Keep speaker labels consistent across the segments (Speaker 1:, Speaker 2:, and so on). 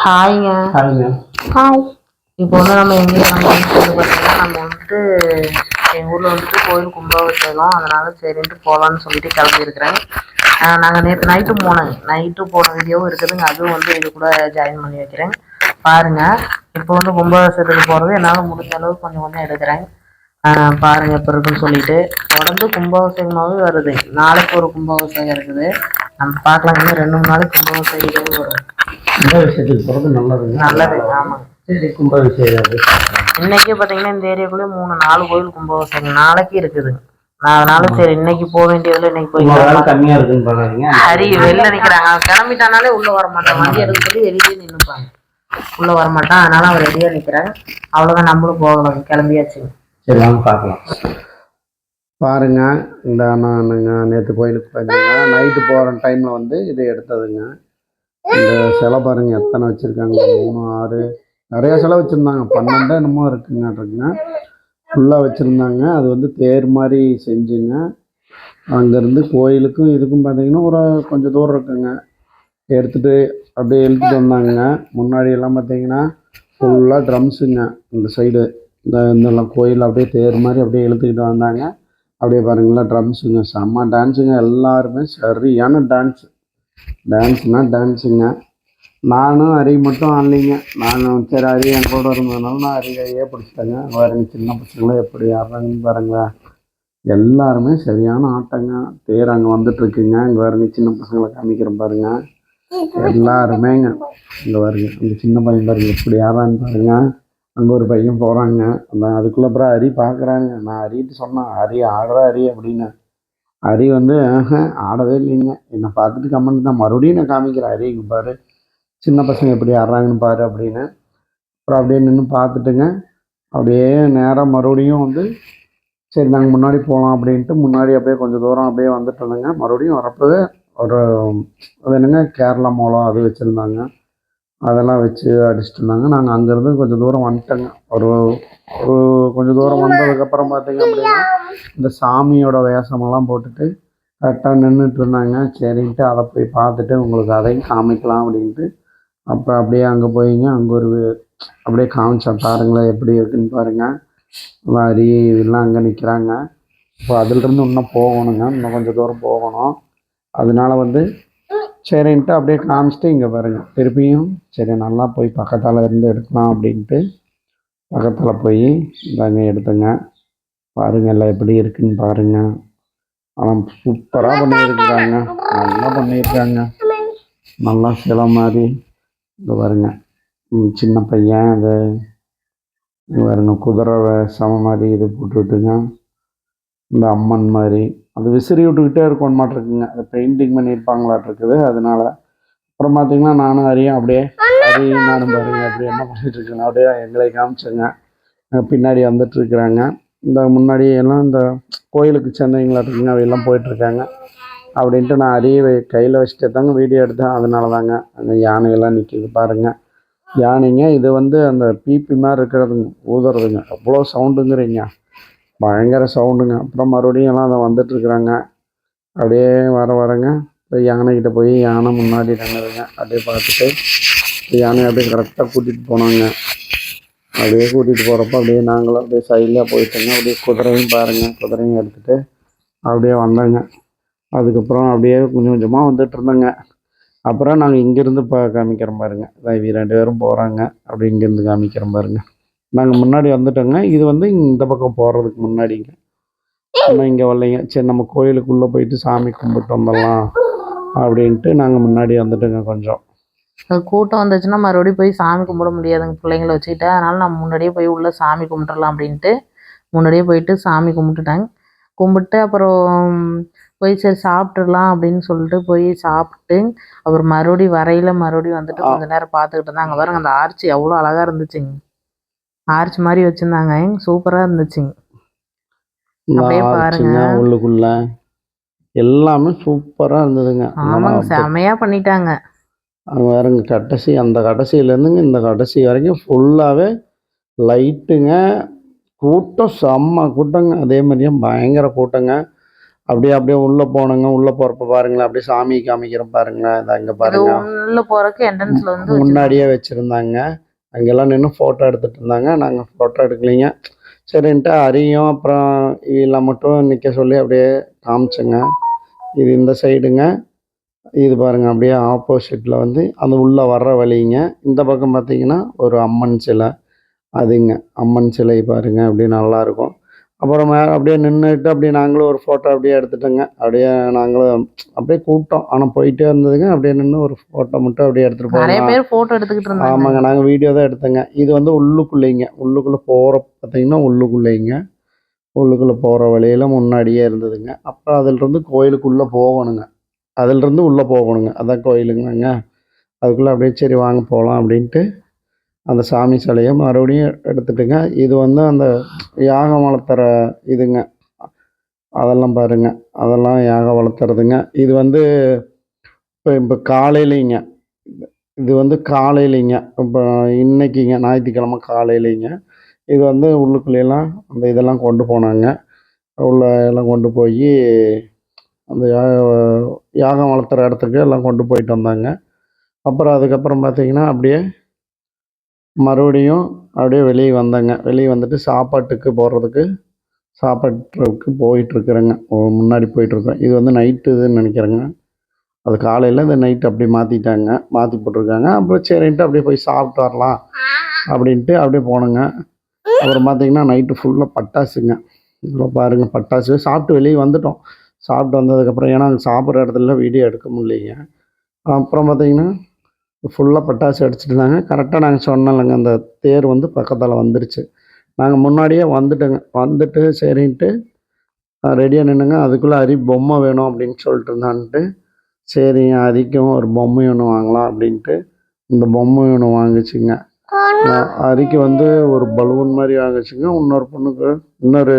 Speaker 1: ஹாய்ங்க.
Speaker 2: ஹாய்ங்க.
Speaker 1: Hi. இப்போ நம்ம எங்கே கிளம்புறோம்னு பார்த்தீங்கன்னா, நம்ம எங்கள் ஊரில் கோயில் கும்பாபிஷேகம். அதனால சரின்ட்டு போகலான்னு சொல்லிட்டு கிளம்பியிருக்கிறேன். நாங்கள் நேற்று நைட்டு போன வீடியோவும் இருக்குதுங்க. அதுவும் இது கூட ஜாயின் பண்ணி வைக்கிறேன் பாருங்கள். இப்போ கும்பாபிஷேகத்துக்கு போகிறது என்னால் முடிஞ்ச அளவுக்கு கொஞ்சம் கொஞ்சம் எடுக்கிறேன். பாருங்கள் இப்போ இருக்குன்னு சொல்லிட்டு தொடர்ந்து கும்பாபிஷேகமாகவே வருது. நாளைக்கு ஒரு கும்பாபிஷேகம் இருக்குது. நம்ம பார்க்கலாம். இன்னும் 2-3 நாளைக்கு கும்பாபிஷேகம் வரும்.
Speaker 2: கும்பாபிஷேகத்துக்கு போகிறது நல்லது.
Speaker 1: ஆமாம்.
Speaker 2: சரி, கும்பாபிஷேகம்
Speaker 1: இன்னைக்கு பார்த்தீங்கன்னா இந்த ஏரியாக்குள்ளே 3-4 கோயில் கும்பாபிஷேகம் நாளைக்கு இருக்குதுங்க. அதனால சரி இன்னைக்கு போக வேண்டியதில்லை. இன்னைக்கு போய்
Speaker 2: கம்மியாக இருக்குன்னு பாருங்க.
Speaker 1: ஹரி வெளில நிற்கிறாங்க. கிளம்பிட்டானாலே உள்ளே வர மாட்டான். வண்டி எடுக்க சொல்லி வெளியே நின்றுப்பாங்க. உள்ளே வர மாட்டான். அதனால அவர் ரெடியாக நிற்கிறாங்க. அவ்வளோதான், நம்மளும் போகலாம். கிளம்பியாச்சுங்க.
Speaker 2: சரி, வாங்க பார்க்கலாம். பாருங்க, இந்த நானுங்க நேற்று கோயிலுக்கு போயிருந்தேங்க. நைட்டு போகிற டைமில் இது எடுத்ததுங்க. இந்த சிலை பாருங்க எத்தனை வச்சுருக்காங்க. 3, 6 நிறையா சிலை வச்சுருந்தாங்க. 12 என்னமோ இருக்குங்க. ஃபுல்லாக வச்சுருந்தாங்க. அது தேர் மாதிரி செஞ்சுங்க. அங்கேருந்து கோயிலுக்கும் இதுக்கும் பார்த்தீங்கன்னா ஒரு கொஞ்சம் தூரம் இருக்குங்க. எடுத்துகிட்டு அப்படியே இழுத்துட்டு வந்தாங்க. முன்னாடியெல்லாம் பார்த்தீங்கன்னா ஃபுல்லாக ட்ரம்ஸுங்க. இந்த சைடு இதெல்லாம் கோயில் அப்படியே தேர் மாதிரி அப்படியே இழுத்துக்கிட்டு வந்தாங்க. அப்படியே பாருங்களேன் ட்ரம்ஸுங்க. செம்ம டான்ஸுங்க. எல்லாருமே சரியான டான்ஸுங்க. நானும் அரி மட்டும் ஆடலைங்க. சரி அரி என் கூட இருந்ததுனால நான் அரியே பிடிச்சிட்டேங்க. பாருங்க சின்ன பசங்களும் எப்படி ஆடுறாங்கன்னு பாருங்களேன். எல்லாருமே சரியான ஆட்டங்க. தேர் அங்கே வந்துட்டுருக்குங்க. இங்கே பாருங்க சின்ன பசங்களை காமிக்கிறேன் பாருங்க. எல்லாருமேங்க இங்கே பாருங்க. அந்த சின்ன பையன் பாருங்க எப்படி ஆடுறான்னு பாருங்க. அங்கே ஒரு பையன் போகிறாங்க. அதுக்குள்ளே அப்புறம் அரி பார்க்குறாங்க. நான் அரிட்டு சொன்னேன், அரி ஆடுற அரி அப்படின்னு. அரி ஆடவே இல்லைங்க. என்னை பார்த்துட்டு கமெண்ட் தான். மறுபடியும் நான் காமிக்கிறேன், அரி இங்கே பாரு சின்ன பசங்க எப்படி ஆடுறாங்கன்னு பாரு அப்படின்னு. அப்புறம் அப்படியே நின்று பார்த்துட்டுங்க. அப்படியே நேராக மறுபடியும் சரி நாங்கள் முன்னாடி போகலாம் அப்படின்ட்டு முன்னாடி அப்படியே கொஞ்சம் தூரம் அப்படியே வந்துட்டு இருந்தேங்க. மறுபடியும் வரப்போவே ஒரு அது என்னங்க கேரளா மோளம் அது வச்சுருந்தாங்க. அதெல்லாம் வச்சு அடிச்சுட்டு இருந்தாங்க. நாங்கள் அங்கேருந்து கொஞ்சம் தூரம் வந்துட்டோங்க. ஒரு ஒரு கொஞ்சம் தூரம் வந்ததுக்கப்புறம் பார்த்தீங்க அப்படின்னா இந்த சாமியோட வேஷமெல்லாம் போட்டுட்டு கரெக்டாக நின்றுட்டு இருந்தாங்க. சரின்ட்டு அதை போய் பார்த்துட்டு உங்களுக்கு அதையும் காமிக்கலாம் அப்படின்ட்டு அப்புறம் அப்படியே அங்கே போயிங்க. அங்கே ஒரு அப்படியே காமிச்சேன். பாருங்களேன் எப்படி இருக்குன்னு பாருங்கள். அரி இதெல்லாம் அங்கே நிற்கிறாங்க. இப்போ அதிலிருந்து இன்னும் போகணுங்க. இன்னும் கொஞ்சம் தூரம் போகணும். அதனால சரின்ட்டு அப்படியே காமிச்சிட்டு இங்கே பாருங்கள் திருப்பியும் சரி நல்லா போய் பக்கத்தால் இருந்து எடுக்கலாம் அப்படின்ட்டு பக்கத்தில் போய் இதாங்க எடுத்துங்க. பாருங்கள் எல்லாம் எப்படி இருக்குன்னு பாருங்கள். ஆனால் சூப்பராக பண்ணியிருக்கிறாங்க. நல்லா பண்ணியிருக்காங்க. நல்லா சிலை மாதிரி இங்கே பாருங்க. சின்ன பையன் அது பாருங்க குதிரை சம மாதிரி இது போட்டுவிட்டுங்க. இந்த அம்மன் மாதிரி அது விசிறி விட்டுக்கிட்டே இருக்கும் மாட்டிருக்குங்க. அது பெயிண்டிங் பண்ணியிருப்பாங்களாட்டிருக்குது. அதனால அப்புறம் பார்த்தீங்கன்னா நானும் அரியும் அப்படியே நானும் பாருங்க அப்படி என்ன பண்ணிட்டு இருக்கேன் அப்படியே எங்களை காமிச்சேங்க. பின்னாடி வந்துட்டுருக்குறாங்க. இந்த முன்னாடி எல்லாம் இந்த கோயிலுக்கு சேர்ந்தவங்களாட்டிருக்குங்க. அவையெல்லாம் போயிட்டுருக்காங்க. அப்படின்ட்டு நான் அரியை கையில் வச்சுட்டு தாங்க வீடியோ எடுத்தேன். அதனால தாங்க அந்த யானையெல்லாம் நிற்கிது பாருங்கள். யானைங்க இது அந்த பிபி மாதிரி இருக்கிறதுங்க, ஊதுறதுங்க. அவ்வளோ சவுண்டுங்கிறீங்க, பயங்கர சவுண்டுங்க. அப்புறம் மறுபடியும் எல்லாம் அதை வந்துட்டுருக்குறாங்க. அப்படியே வரங்க இப்போ யானைக்கிட்ட போய் யானை முன்னாடி நின்றுதுங்க. அப்படியே பார்த்துட்டு யானையை அப்படியே கரெக்டாக கூட்டிகிட்டு போனாங்க. அப்படியே கூட்டிகிட்டு போகிறப்ப அப்படியே நாங்களும் அப்படியே சைடில் போயிட்டோங்க. அப்படியே குதிரையும் பாருங்கள், குதிரையும் எடுத்துகிட்டு அப்படியே வந்தோங்க. அதுக்கப்புறம் அப்படியே கொஞ்சம் கொஞ்சமாக வந்துட்டு இருந்தோங்க. அப்புறம் நாங்கள் இங்கேருந்து காமிக்கிறோம் பாருங்கள். இவங்க 2 பேரும் போகிறாங்க. அப்படி இங்கேருந்து காமிக்கிறோம் பாருங்கள். நாங்கள் முன்னாடி வந்துட்டோங்க. இது இந்த பக்கம் போகிறதுக்கு முன்னாடிங்க. ஆனால் இங்கே வரலைங்க. சரி நம்ம கோயிலுக்குள்ளே போயிட்டு சாமி கும்பிட்டு வந்துடலாம் அப்படின்ட்டு நாங்கள் முன்னாடி வந்துட்டோங்க. கொஞ்சம்
Speaker 1: கூட்டம் வந்துச்சுன்னா மறுபடியும் போய் சாமி கும்பிட முடியாதுங்க பிள்ளைங்களை வச்சுக்கிட்டு. அதனால் நம்ம முன்னாடியே போய் உள்ளே சாமி கும்பிட்டுடலாம் அப்படின்ட்டு முன்னாடியே போயிட்டு சாமி கும்பிட்டுட்டாங்க. கும்பிட்டு அப்புறம் போய் சரி சாப்பிட்டுடலாம் அப்படின்னு சொல்லிட்டு போய் சாப்பிட்டு அப்புறம் மறுபடியும் வந்துட்டு கொஞ்ச நேரம் பார்த்துக்கிட்டு இருந்தாங்க. அங்கே பாருங்க அந்த ஆர்ச்சி எவ்வளோ அழகாக இருந்துச்சுங்க. ஆர்ச் மாதிரி வச்சுருந்தாங்க, சூப்பராக இருந்துச்சுங்க. அப்படியே பாருங்க
Speaker 2: உள்ளுக்குள்ள எல்லாமே சூப்பராக இருந்ததுங்க.
Speaker 1: ஆமாங்க, செமையாக பண்ணிட்டாங்க.
Speaker 2: அங்கே வேறுங்க அந்த கடைசியிலேருந்துங்க இந்த கடைசி வரைக்கும் ஃபுல்லாகவே லைட்டுங்க. கூட்டம் செம்ம கூட்டங்க. அதே மாதிரியும் பயங்கர கூட்டங்க. அப்படியே அப்படியே உள்ளே போனோங்க. உள்ளே போகிறப்ப பாருங்களேன், அப்படியே சாமி காமிக்கிறேன் பாருங்களேன். இதை அங்கே
Speaker 1: இது
Speaker 2: பாருங்க,
Speaker 1: உள்ள போறதுக்கு என்ட்ரன்ஸ்ல வந்து
Speaker 2: முன்னாடியே வச்சுருந்தாங்க. அங்கெல்லாம் நின்று ஃபோட்டோ எடுத்துகிட்டு இருந்தாங்க. நாங்கள் ஃபோட்டோ எடுக்கலைங்க. சரின்ட்டு அரியும் அப்புறம் இதெல்லாம் மட்டும் நிற்க சொல்லி அப்படியே காமிச்சேங்க. இது இந்த சைடுங்க. இது பாருங்கள், அப்படியே ஆப்போசிட்டில் வந்து அந்த உள்ளே வர்ற வழிங்க. இந்த பக்கம் பார்த்தீங்கன்னா ஒரு அம்மன் சிலை. அதுங்க அம்மன் சிலை பாருங்கள், அப்படியே நல்லாயிருக்கும். அப்புறம் அப்படியே நின்றுட்டு அப்படியே நாங்களும் ஒரு ஃபோட்டோ அப்படியே எடுத்துட்டோங்க. அப்படியே நாங்களும் அப்படியே கூட்டம், ஆனால் போயிட்டே இருந்ததுங்க. அப்படியே நின்று ஒரு ஃபோட்டோ மட்டும் அப்படியே எடுத்துகிட்டு
Speaker 1: நிறைய
Speaker 2: போகலாம்.
Speaker 1: பேர் போட்டோ எடுத்துக்கிட்டு இருந்தாங்க.
Speaker 2: ஆமாங்க, நாங்கள் வீடியோ தான் எடுத்தோங்க. இது வந்து உள்ளுக்குள்ளேங்க, உள்ளுக்குள்ளே போகிற பார்த்தீங்கன்னா உள்ளுக்குள்ளேங்க, உள்ளுக்குள்ளே போகிற வழியில் முன்னாடியே இருந்ததுங்க. அப்புறம் அதிலிருந்து கோயிலுக்குள்ளே போகணுங்க. அதிலிருந்து உள்ளே போகணுங்க, அதான் கோயிலுங்கங்க. அதுக்குள்ளே அப்படியே சரி வாங்க போகலாம் அப்படின்ட்டு அந்த சாமி சிலையை மறுபடியும் எடுத்துட்டுங்க. இது வந்து அந்த யாகம் வளர்த்துற இதுங்க. அதெல்லாம் பாருங்க, அதெல்லாம் யாகம் வளர்த்துறதுங்க. இது வந்து இப்போ காலையிலைங்க, இது வந்து காலையிலைங்க, இப்போ இன்னைக்குங்க ஞாயிற்றுக்கிழமை காலையிலைங்க. இது வந்து உள்ளுக்குள்ளேலாம் அந்த இதெல்லாம் கொண்டு போனாங்க. உள்ள எல்லாம் கொண்டு போய் அந்த யாகம் வளர்த்துற இடத்துக்கு எல்லாம் கொண்டு போயிட்டு வந்தாங்க. அப்புறம் அதுக்கப்புறம் பார்த்தீங்கன்னா அப்படியே மறுபடியும் அப்படியே வெளியே வந்தேங்க. வெளியே வந்துட்டு சாப்பாட்டுக்கு போகிறதுக்கு சாப்பாட்டுக்கு போயிட்டுருக்குறேங்க. முன்னாடி போயிட்டுருக்கேன். இது வந்து நைட்டு இதுன்னு நினைக்கிறேங்க. அது காலையில் இந்த நைட் அப்படி மாற்றிட்டாங்க, மாற்றி போட்டிருக்காங்க. அப்புறம் சரின்ட்டு அப்படியே போய் சாப்பிட்டு வரலாம் அப்படின்ட்டு அப்படியே போனோங்க. அப்புறம் பார்த்தீங்கன்னா நைட்டு ஃபுல்லாக பட்டாசுங்க. இதில் பாருங்கள், பட்டாசு சாப்பிட்டு வெளியே வந்துட்டோம். சாப்பிட்டு வந்ததுக்கப்புறம் ஏன்னா அங்கே சாப்பிட்ற இடத்துல வீடியோ எடுக்க முடியலைங்க. அப்புறம் பார்த்தீங்கன்னா ஃபுல்லாக பட்டாசு அடிச்சுட்டு இருந்தாங்க. கரெக்டாக நாங்கள் சொன்னோம்லங்க, அந்த தேர் வந்து பக்கத்தில் வந்துருச்சு. நாங்கள் முன்னாடியே வந்துட்டோங்க. வந்துட்டு சரின்ட்டு ரெடியாக நின்றுங்க. அதுக்குள்ளே அரி பொம்மை வேணும் அப்படின்னு சொல்லிட்டு இருந்தான்ட்டு, சரி அரிக்கும் ஒரு பொம்மை ஒன்று வாங்கலாம் அப்படின்ட்டு இந்த பொம்மை ஒன்று வாங்குச்சுங்க. அரிக்கு வந்து ஒரு பலூன் மாதிரி வாங்குச்சுங்க. இன்னொரு பொண்ணுக்கு, இன்னொரு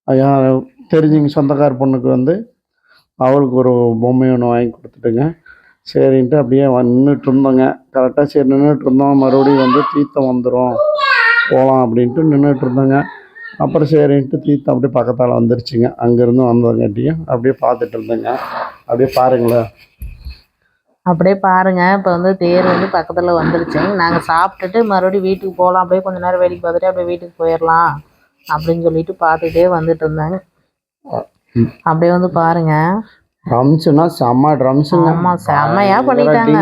Speaker 2: ஐயா தெரிஞ்சுங்க சொந்தக்கார பொண்ணுக்கு வந்து அவளுக்கு ஒரு பொம்மை ஒன்று வாங்கி கொடுத்துட்டுங்க. சரின்ட்டு அப்படியே நின்றுட்டு இருந்தோங்க. கரெக்டாக சரி நின்றுட்டு இருந்தோம். மறுபடியும் வந்து தீர்த்தம் வந்துடும் போகலாம் அப்படின்ட்டு நின்றுட்டு இருந்தோங்க. அப்புறம் சரின்ட்டு தீர்த்தம் அப்படியே பக்கத்தால் வந்துருச்சுங்க. அங்கேருந்து வந்தங்காட்டியும் அப்படியே பார்த்துட்டு இருந்தேங்க. அப்படியே பாருங்களேன்,
Speaker 1: அப்படியே பாருங்க. இப்போ வந்து தேர் வந்து பக்கத்தில் வந்துருச்சுங்க. நாங்கள் சாப்பிட்டுட்டு மறுபடியும் வீட்டுக்கு போகலாம், அப்படியே கொஞ்ச நேரம் வேடிக்கை பார்த்துட்டு அப்படியே வீட்டுக்கு போயிடலாம் அப்படின்னு சொல்லிட்டு பார்த்துட்டே வந்துட்டு இருந்தாங்க. அப்படியே வந்து பாருங்க,
Speaker 2: ட்ரம்ஸுனா செம்ம ட்ரம்ஸுங்க.
Speaker 1: ஆமாம் செம்மையா பண்ணிட்டாங்க.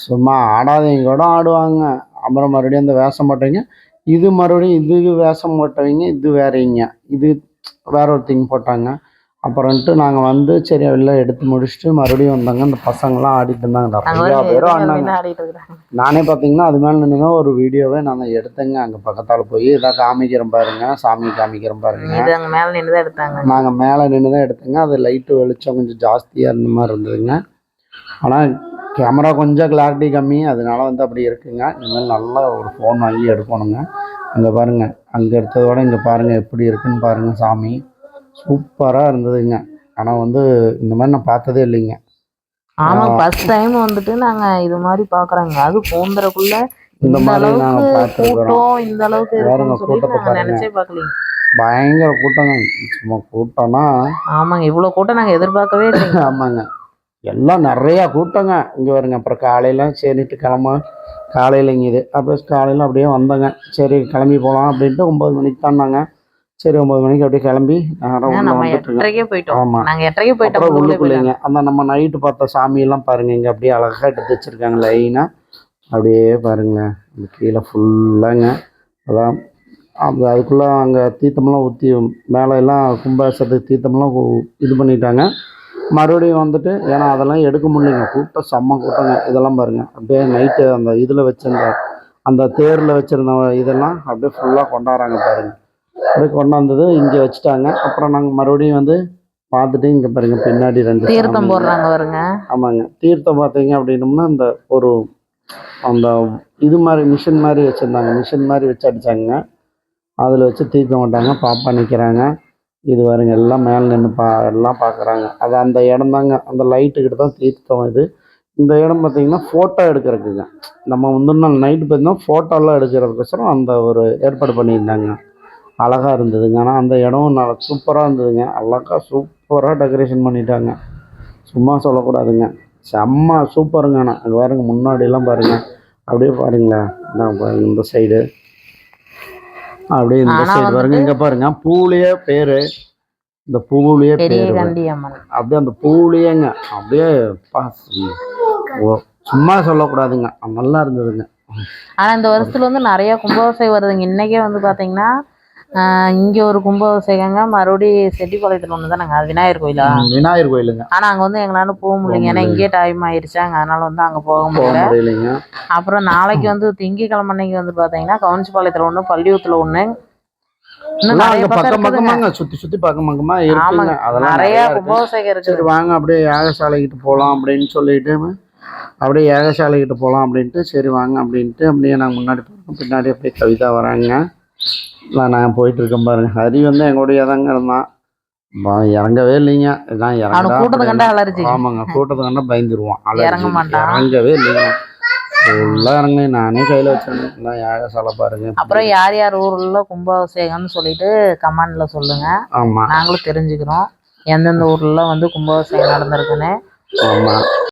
Speaker 2: சும்மா ஆடாதவங்க கூட ஆடுவாங்க. அப்புறம் மறுபடியும் அந்த வேஷம் போட்டவங்க, இது மறுபடியும் இது வேஷம் போட்டவங்க, இது வேறங்க, இது வேற ஒரு திங் போட்டாங்க. அப்புறம்ட்டு நாங்கள் வந்து சரி எல்லாம் எடுத்து முடிச்சுட்டு மறுபடியும் வந்தாங்க. அந்த பசங்களாம் ஆடிட்டு இருந்தாங்க, நிறையா பேரும் ஆடினாங்க.
Speaker 1: ஆடிட்டு இருக்கிறாங்க.
Speaker 2: நானே பார்த்தீங்கன்னா அது மேலே நின்று ஒரு வீடியோவே நான் எடுத்தேங்க. அங்கே பக்கத்தால் போய் இதான் காமிக்கிறேன் பாருங்க, சாமி காமிக்கிறேன் பாருங்க.
Speaker 1: இது அங்கே மேலே நின்று தான் எடுத்தாங்க.
Speaker 2: நாங்கள் மேலே நின்று தான் எடுத்தேங்க. அது லைட்டு வெளிச்சம் கொஞ்சம் ஜாஸ்தியாக இருந்த மாதிரி இருந்ததுங்க. ஆனால் கேமரா கொஞ்சம் கிளாரிட்டி கம்மி, அதனால வந்து அப்படி இருக்குங்க. இனிமேல் நல்லா ஒரு ஃபோன் வாங்கி எடுக்கணுங்க. அங்கே பாருங்கள், அங்கே எடுத்ததோட இங்கே பாருங்கள் எப்படி இருக்குன்னு பாருங்கள். சாமி சூப்பராக இருந்ததுங்க. ஆனால் வந்து இந்த மாதிரி நான் பார்த்ததே இல்லைங்க.
Speaker 1: ஆமாம், ஃபர்ஸ்ட் டைம் வந்துட்டு நாங்கள் இது மாதிரி பார்க்குறோங்க. அது பூந்தரக்குள்ள
Speaker 2: இந்த மாதிரி நாங்கள் பார்த்துருக்குறோம்.
Speaker 1: கூட்டம் இந்த அளவுக்கு இருக்குன்னு சொல்லிட்டு நாங்கள் நினச்சே பார்க்கலீங்க.
Speaker 2: பயங்கர கூட்டங்க, சும்மா கூட்டம்னா
Speaker 1: ஆமாங்க, இவ்வளோ கூட்டம் நாங்கள் எதிர்பார்க்கவே இல்லை.
Speaker 2: ஆமாங்க, எல்லாம் நிறையா கூட்டங்க. இங்கே வருங்க. அப்புறம் காலையில் சரிட்டு காலையில் இங்கே இது அப்புறம் காலையில் அப்படியே வந்தோங்க. சரி கிளம்பி போகலாம் அப்படின்ட்டு 9 மணிக்கு தான்னாங்க. சரி 9 மணிக்கு அப்படியே கிளம்பி
Speaker 1: நம்ம 8:30க்கே போயிட்டோம்.
Speaker 2: ஆமாம்,
Speaker 1: நாங்கள் 8:30க்கே போயிட்டோம்.
Speaker 2: அப்புறம் உள்ளுக்குள்ளேங்க அந்த நம்ம நைட்டு பார்த்த சாமியெல்லாம் பாருங்கள், இங்கே அப்படியே அழகாக எடுத்து வச்சுருக்காங்க லைனாக. அப்படியே பாருங்களேன், அந்த கீழே ஃபுல்லாங்க. அதான் அதுக்குள்ளே அங்கே தீர்த்தமெல்லாம் ஊற்றி மேலே எல்லாம் கும்பாசத்துக்கு தீர்த்தமெல்லாம் இது பண்ணிட்டாங்க. மறுபடியும் வந்துட்டு ஏன்னா அதெல்லாம் எடுக்க முடியலைங்க, கூட்டம் செம்ம கூட்டங்க. இதெல்லாம் பாருங்கள், அப்படியே நைட்டு அந்த இதில் வச்சுருந்த அந்த தேரில் வச்சுருந்த இதெல்லாம் அப்படியே ஃபுல்லாக கொண்டாடுறாங்க பாருங்கள். அப்படியே கொண்டாந்தது இங்கே வச்சுட்டாங்க. அப்புறம் நாங்கள் மறுபடியும் வந்து பார்த்துட்டு இங்கே பாருங்கள் பின்னாடி 2
Speaker 1: தீர்த்தம் போடுறாங்க பாருங்க.
Speaker 2: ஆமாங்க, தீர்த்தம் பார்த்தீங்க அப்படின்னோம்னா அந்த ஒரு அந்த இது மாதிரி மிஷின் மாதிரி வச்சுருந்தாங்க, மிஷின் மாதிரி வச்சு அடித்தாங்க. அதில் வச்சு தீர்த்தம் மாட்டாங்க. பாப்பா நிற்கிறாங்க. இது பாருங்க, எல்லாம் மேலே நின்று எல்லாம் பார்க்குறாங்க. அது அந்த இடம் தாங்க, அந்த லைட்டுக்கிட்ட தான் தீர்த்தம் இது. இந்த இடம் பார்த்திங்கன்னா ஃபோட்டோ எடுக்கிறதுக்குங்க. நம்ம முந்தின நாள் நைட்டு பார்த்தீங்கன்னா ஃபோட்டோலாம் எடுக்கிறதுக்கோசரம் அந்த ஒரு ஏற்பாடு பண்ணியிருந்தாங்க. அழகாக இருந்ததுங்க. ஆனால் அந்த இடம் நல்லா சூப்பராக இருந்ததுங்க. அழகாக சூப்பராக டெக்கரேஷன் பண்ணிட்டாங்க. சும்மா சொல்லக்கூடாதுங்க. செம்ம சூப்பருங்க. ஆனால் அங்கே பாருங்க, முன்னாடியெல்லாம் பாருங்கள், அப்படியே பாருங்களேன். நான் பாருங்க இந்த சைடு, அப்படியே இந்த
Speaker 1: ஆனா
Speaker 2: சைடு பாருங்க.
Speaker 1: வந்துட்டு
Speaker 2: இங்கே பாருங்க, பூவுலேயே பேர், இந்த பூவுலேயே
Speaker 1: பெரிய
Speaker 2: பேர்
Speaker 1: கண்டி அம்மன்.
Speaker 2: அப்படியே அந்த பூவுலேயேங்க அப்படியே ஓ, சும்மா சொல்லக்கூடாதுங்க, நல்லா இருந்ததுங்க.
Speaker 1: ஆனா இந்த வருஷத்துல வந்து நிறைய கும்பாபிஷேகம் வருதுங்க. இன்னைக்கே வந்து பாத்தீங்கன்னா இங்க ஒரு கும்பாபிஷேகங்க, மறுபடி செட்டிப்பாளையத்துல ஒண்ணு தானங்க, அது விநாயகர் கோயிலா?
Speaker 2: விநாயகர் கோயிலுங்க.
Speaker 1: ஆனா அங்க வந்து எங்களால போக முடியலைங்க, ஏன்னா இங்கே டைம் ஆயிடுச்சாங்க, அதனால வந்து அங்க போக
Speaker 2: போக
Speaker 1: முடியல.
Speaker 2: முடியலைங்க.
Speaker 1: அப்புறம் நாளைக்கு வந்து திங்கக்கிழமை அன்னைக்கு வந்து பாத்தீங்கன்னா கவுன்சிபாளையத்துல ஒண்ணு, பள்ளியூத்துல ஒண்ணு, இன்னும் நிறைய
Speaker 2: அங்க
Speaker 1: பக்கம்
Speaker 2: பக்கம்
Speaker 1: இருக்குதுங்க.
Speaker 2: பக்கமாங்க, சுத்தி சுத்தி பக்கம் பக்கமா இருக்குங்க.
Speaker 1: ஆமாங்க,
Speaker 2: அதெல்லாம்
Speaker 1: நிறைய
Speaker 2: நிறைய இருக்கு.
Speaker 1: கும்பாபிஷேகம் இருக்குது.
Speaker 2: சரி வாங்க அப்படியே யாகசாலைக்கிட்டு போகலாம் அப்படின்னு சொல்லிட்டு, அப்படியே யாகசாலைக்கிட்டு போகலாம் அப்படின்ட்டு, சரி வாங்க அப்படின்ட்டு அப்படியே நாங்கள் முன்னாடி போகிறோம். பின்னாடி அப்படியே கவிதா வராங்க. நான் போயிட்டு இருக்கேன் பாருங்க. ஹரி வந்து எங்களுடைய தாங்க இருந்தான். இறங்கவே இல்லைங்க. நான்
Speaker 1: அவனுக்கு கூட்டத்தை கண்டா அலர்ஜி.
Speaker 2: ஆமாங்க, கூட்டத்தை கண்டா பயந்துருவான்,
Speaker 1: இறங்க மாட்டான்.
Speaker 2: இறங்கவே இல்லைங்க. ஃபுல்லாக இறங்க நானே கையில் வச்சிருந்தேன். யாகசாலை பாருங்க.
Speaker 1: அப்புறம் யார் யார் ஊர்ல கும்பாபிஷேகம்னு சொல்லிட்டு கமெண்ட்ல சொல்லுங்க.
Speaker 2: ஆமாம்,
Speaker 1: நாங்களும் தெரிஞ்சுக்கிறோம் எந்தெந்த ஊர்ல வந்து கும்பாபிஷேகம் நடந்திருக்குன்னு.
Speaker 2: ஆமாம்.